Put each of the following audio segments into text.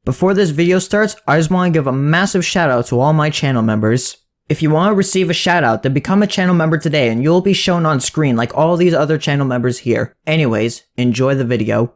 Before this video starts, I just want to give a massive shout out to all my channel members. If you want to receive a shout out, then become a channel member today and you'll be shown on screen like all these other channel members here. Anyways, enjoy the video.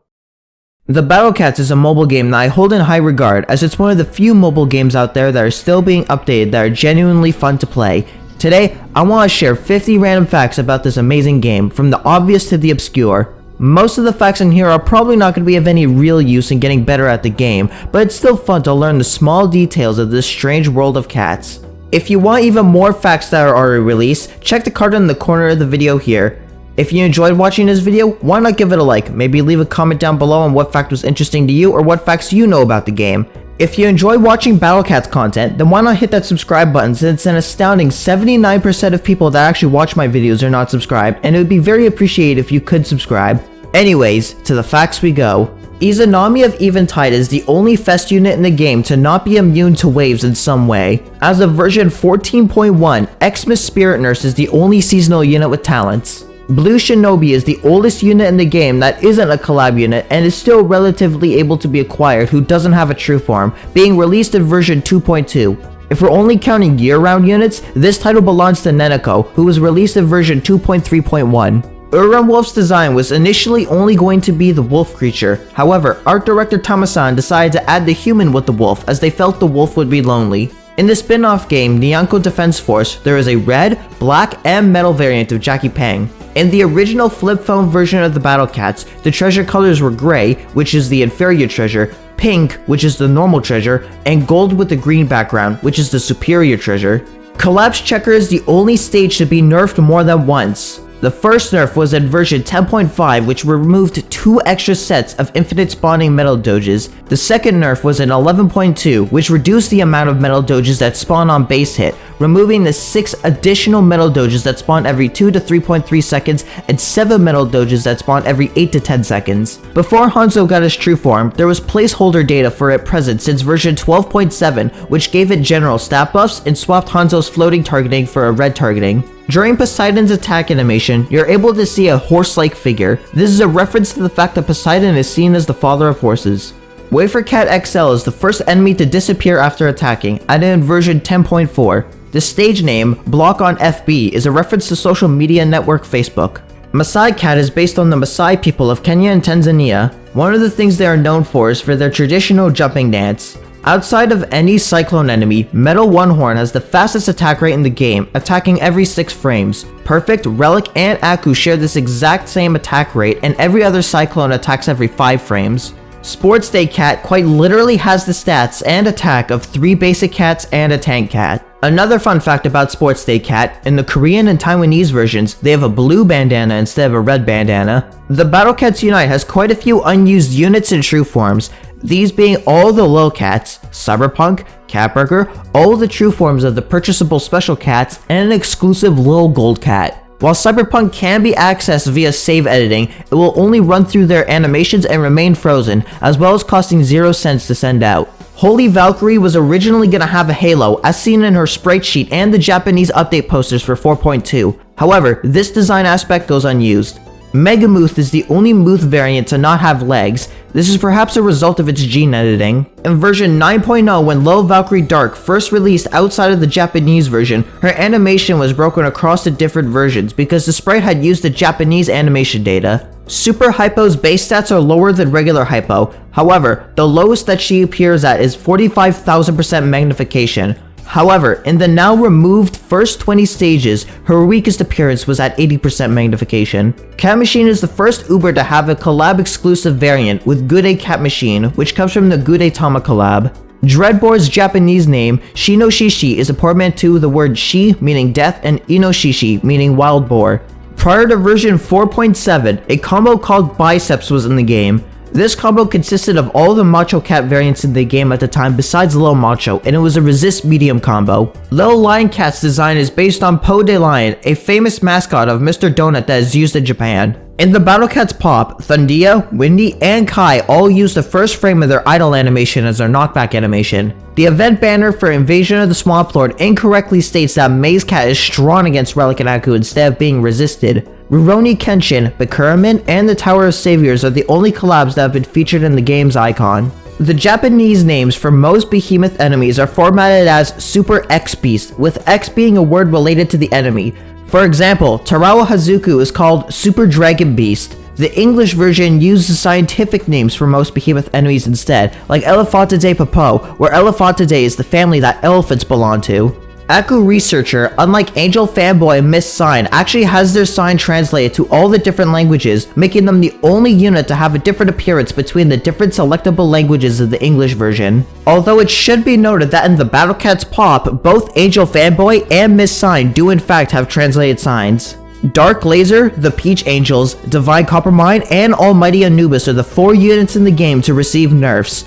The Battle Cats is a mobile game that I hold in high regard, as it's one of the few mobile games out there that are still being updated that are genuinely fun to play. Today, I want to share 50 random facts about this amazing game, from the obvious to the obscure. Most of the facts in here are probably not going to be of any real use in getting better at the game, but it's still fun to learn the small details of this strange world of cats. If you want even more facts that are already released, check the card in the corner of the video here. If you enjoyed watching this video, why not give it a like? Maybe leave a comment down below on what fact was interesting to you or what facts you know about the game. If you enjoy watching Battle Cats content, then why not hit that subscribe button, since an astounding 79% of people that actually watch my videos are not subscribed, and it would be very appreciated if you could subscribe. Anyways, to the facts we go. Izanami of Eventide is the only Fest unit in the game to not be immune to waves in some way. As of version 14.1, Xmas Spirit Nurse is the only seasonal unit with talents. Blue Shinobi is the oldest unit in the game that isn't a collab unit and is still relatively able to be acquired who doesn't have a true form, being released in version 2.2. If we're only counting year-round units, this title belongs to Neneko, who was released in version 2.3.1. Uran Wolf's design was initially only going to be the wolf creature. However, art director Tamasan decided to add the human with the wolf as they felt the wolf would be lonely. In the spin-off game Nyanko Defense Force, there is a red, black, and metal variant of Jackie Pang. In the original flip phone version of the Battle Cats, the treasure colors were gray, which is the inferior treasure, pink, which is the normal treasure, and gold with the green background, which is the superior treasure. Collapse Checker is the only stage to be nerfed more than once. The first nerf was in version 10.5, which removed 2 extra sets of infinite spawning metal doges. The second nerf was in 11.2, which reduced the amount of metal doges that spawn on base hit, removing the 6 additional metal doges that spawn every 2 to 3.3 seconds and 7 metal doges that spawn every 8 to 10 seconds. Before Hanzo got his true form, there was placeholder data for it present since version 12.7, which gave it general stat buffs and swapped Hanzo's floating targeting for a red targeting. During Poseidon's attack animation, you're able to see a horse-like figure. This is a reference to the fact that Poseidon is seen as the father of horses. Wafer Cat XL is the first enemy to disappear after attacking, added in version 10.4. The stage name, Block on FB, is a reference to social media network Facebook. Maasai Cat is based on the Maasai people of Kenya and Tanzania. One of the things they are known for is for their traditional jumping dance. Outside of any Cyclone enemy, Metal One Horn has the fastest attack rate in the game, attacking every 6 frames. Perfect, Relic, and Aku share this exact same attack rate, and every other Cyclone attacks every 5 frames. Sports Day Cat quite literally has the stats and attack of 3 basic cats and a tank cat. Another fun fact about Sports Day Cat, in the Korean and Taiwanese versions, they have a blue bandana instead of a red bandana. The Battle Cats Unite has quite a few unused units and true forms, these being all the Lil Cats, Cyberpunk, Catburger, all the true forms of the purchasable special cats, and an exclusive Lil Gold Cat. While Cyberpunk can be accessed via save editing, it will only run through their animations and remain frozen, as well as costing 0 cents to send out. Holy Valkyrie was originally gonna have a halo, as seen in her sprite sheet and the Japanese update posters for 4.2. However, this design aspect goes unused. Megamuth is the only Muth variant to not have legs. This is perhaps a result of its gene editing. In version 9.0, when Lil Valkyrie Dark first released outside of the Japanese version, her animation was broken across the different versions because the sprite had used the Japanese animation data. Super Hypo's base stats are lower than regular Hypo. However, the lowest that she appears at is 45,000% magnification. However, in the now removed first 20 stages, her weakest appearance was at 80% magnification. Cat Machine is the first Uber to have a collab exclusive variant with Good Cat Machine, which comes from the Good Tama collab. Dreadboard's Japanese name, Shinoshishi, is a portmanteau of the word Shi, meaning death, and Inoshishi, meaning wild boar. Prior to version 4.7, a combo called Biceps was in the game. This combo consisted of all the Macho Cat variants in the game at the time besides Lil Macho, and it was a resist medium combo. Lil Lion Cat's design is based on Po de Lion, a famous mascot of Mr. Donut that is used in Japan. In the Battle Cats Pop, Thundia, Windy, and Kai all use the first frame of their idle animation as their knockback animation. The event banner for Invasion of the Swamp Lord incorrectly states that Maze Cat is strong against Relic and Aku instead of being resisted. Rurouni Kenshin, Bakuramin, and the Tower of Saviors are the only collabs that have been featured in the game's icon. The Japanese names for most behemoth enemies are formatted as Super X Beast, with X being a word related to the enemy. For example, Tarawa Hazuku is called Super Dragon Beast. The English version uses scientific names for most behemoth enemies instead, like Elephantidae Popo, where Elephantidae is the family that elephants belong to. Aku Researcher, unlike Angel Fanboy and Miss Sign, actually has their sign translated to all the different languages, making them the only unit to have a different appearance between the different selectable languages of the English version. Although it should be noted that in the Battle Cats Pop, both Angel Fanboy and Miss Sign do in fact have translated signs. Dark Laser, the Peach Angels, Divine Coppermine, and Almighty Anubis are the 4 units in the game to receive nerfs.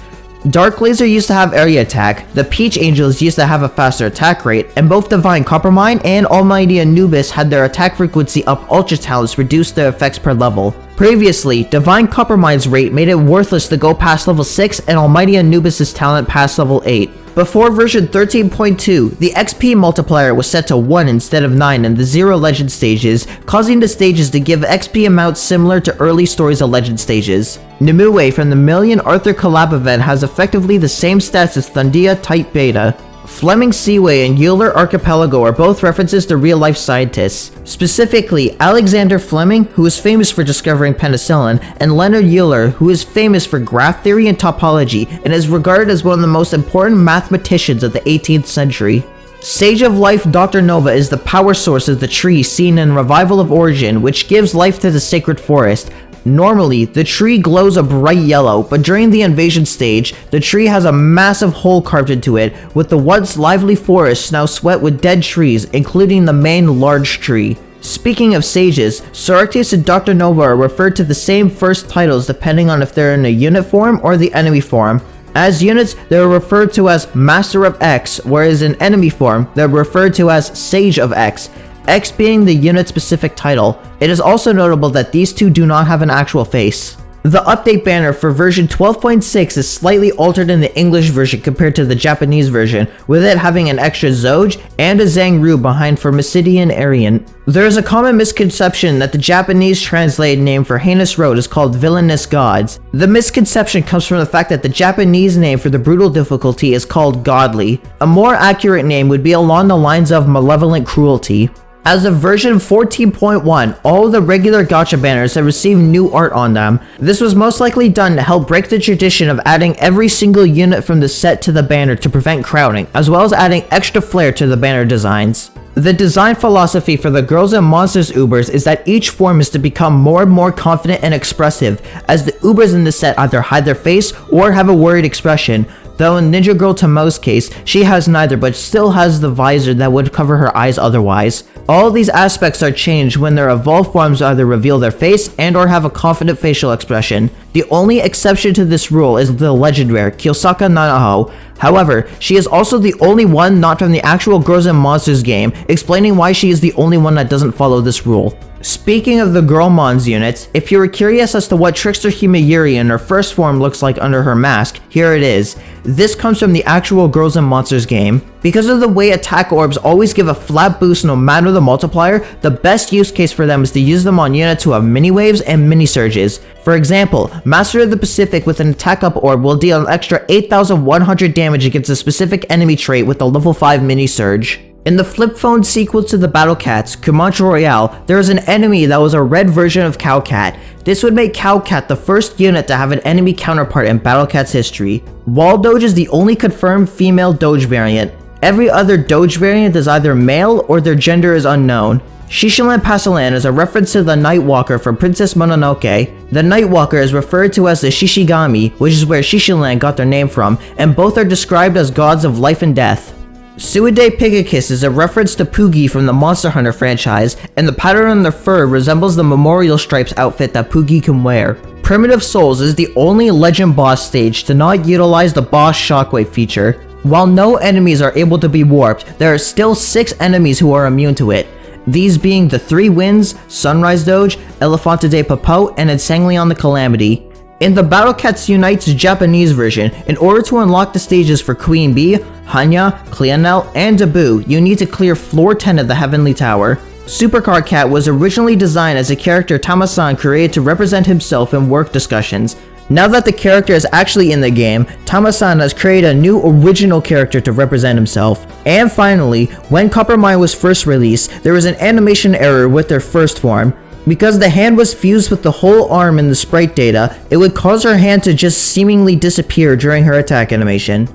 Dark Laser used to have area attack, the Peach Angels used to have a faster attack rate, and both Divine Coppermine and Almighty Anubis had their attack frequency up Ultra Talents reduce their effects per level. Previously, Divine Coppermine's rate made it worthless to go past level 6 and Almighty Anubis' talent past level 8. Before version 13.2, the XP multiplier was set to 1 instead of 9 in the 0 legend stages, causing the stages to give XP amounts similar to early stories of legend stages. Nimue from the Million Arthur collab event has effectively the same stats as Thundia Type Beta. Fleming Seaway and Euler Archipelago are both references to real-life scientists. Specifically, Alexander Fleming, who is famous for discovering penicillin, and Leonard Euler, who is famous for graph theory and topology, and is regarded as one of the most important mathematicians of the 18th century. Sage of Life Dr. Nova is the power source of the tree seen in Revival of Origin, which gives life to the sacred forest. Normally, the tree glows a bright yellow, but during the invasion stage, the tree has a massive hole carved into it, with the once lively forests now sweat with dead trees, including the main large tree. Speaking of sages, Soractus and Dr. Nova are referred to the same first titles depending on if they're in a unit form or the enemy form. As units, they're referred to as Master of X, whereas in enemy form, they're referred to as Sage of X. X being the unit-specific title. It is also notable that these two do not have an actual face. The update banner for version 12.6 is slightly altered in the English version compared to the Japanese version, with it having an extra Zoj and a Zangru behind for Mysidian Aryan. There is a common misconception that the Japanese translated name for Heinous Road is called Villainous Gods. The misconception comes from the fact that the Japanese name for the brutal difficulty is called Godly. A more accurate name would be along the lines of Malevolent Cruelty. As of version 14.1, all the regular gacha banners have received new art on them. This was most likely done to help break the tradition of adding every single unit from the set to the banner to prevent crowding, as well as adding extra flair to the banner designs. The design philosophy for the Girls and Monsters Ubers is that each form is to become more and more confident and expressive, as the Ubers in the set either hide their face or have a worried expression. Though in Ninja Girl Tomoe's case, she has neither but still has the visor that would cover her eyes otherwise. All these aspects are changed when their evolved forms either reveal their face and or have a confident facial expression. The only exception to this rule is the legend rare Kiyosaka Nanaho. However, she is also the only one not from the actual Girls and Monsters game, explaining why she is the only one that doesn't follow this rule. Speaking of the Girlmons units, if you were curious as to what Trickster Himayuri in her first form looks like under her mask, here it is. This comes from the actual Girls and Monsters game. Because of the way attack orbs always give a flat boost no matter the multiplier, the best use case for them is to use them on units who have mini waves and mini surges. For example, Master of the Pacific with an attack up orb will deal an extra 8,100 damage against a specific enemy trait with a level 5 mini surge. In the flip phone sequel to the Battle Cats, Comanche Royale, there is an enemy that was a red version of Cowcat. This would make Cowcat the first unit to have an enemy counterpart in Battle Cats history. Wall Doge is the only confirmed female Doge variant. Every other Doge variant is either male or their gender is unknown. Shishilan Pasalan is a reference to the Nightwalker from Princess Mononoke. The Nightwalker is referred to as the Shishigami, which is where Shishilan got their name from, and both are described as gods of life and death. Suide Pigacus is a reference to Poogie from the Monster Hunter franchise, and the pattern on their fur resembles the Memorial Stripes outfit that Poogie can wear. Primitive Souls is the only Legend boss stage to not utilize the boss shockwave feature. While no enemies are able to be warped, there are still 6 enemies who are immune to it. These being the 3 Winds, Sunrise Doge, Elephantidae Popo, and Ensanglion the Calamity. In the Battle Cats Unites Japanese version, in order to unlock the stages for Queen Bee, Hanya, Cleonel, and Dabu, you need to clear floor 10 of the Heavenly Tower. Supercar Cat was originally designed as a character Tamasan created to represent himself in work discussions. Now that the character is actually in the game, Tama-san has created a new original character to represent himself. And finally, when Copper Mine was first released, there was an animation error with their first form. Because the hand was fused with the whole arm in the sprite data, it would cause her hand to just seemingly disappear during her attack animation.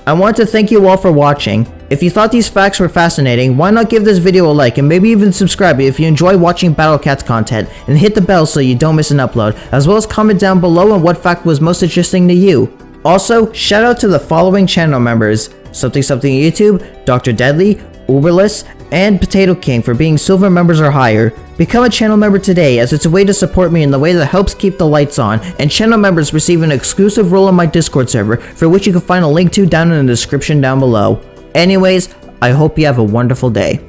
I want to thank you all for watching. If you thought these facts were fascinating, why not give this video a like and maybe even subscribe if you enjoy watching Battle Cats content, and hit the bell so you don't miss an upload, as well as comment down below on what fact was most interesting to you. Also, shout out to the following channel members: Something Something YouTube, Dr. Deadly, Uberless, and Potato King for being silver members or higher. Become a channel member today, as it's a way to support me in the way that helps keep the lights on, and channel members receive an exclusive role on my Discord server, for which you can find a link to down in the description down below. Anyways, I hope you have a wonderful day.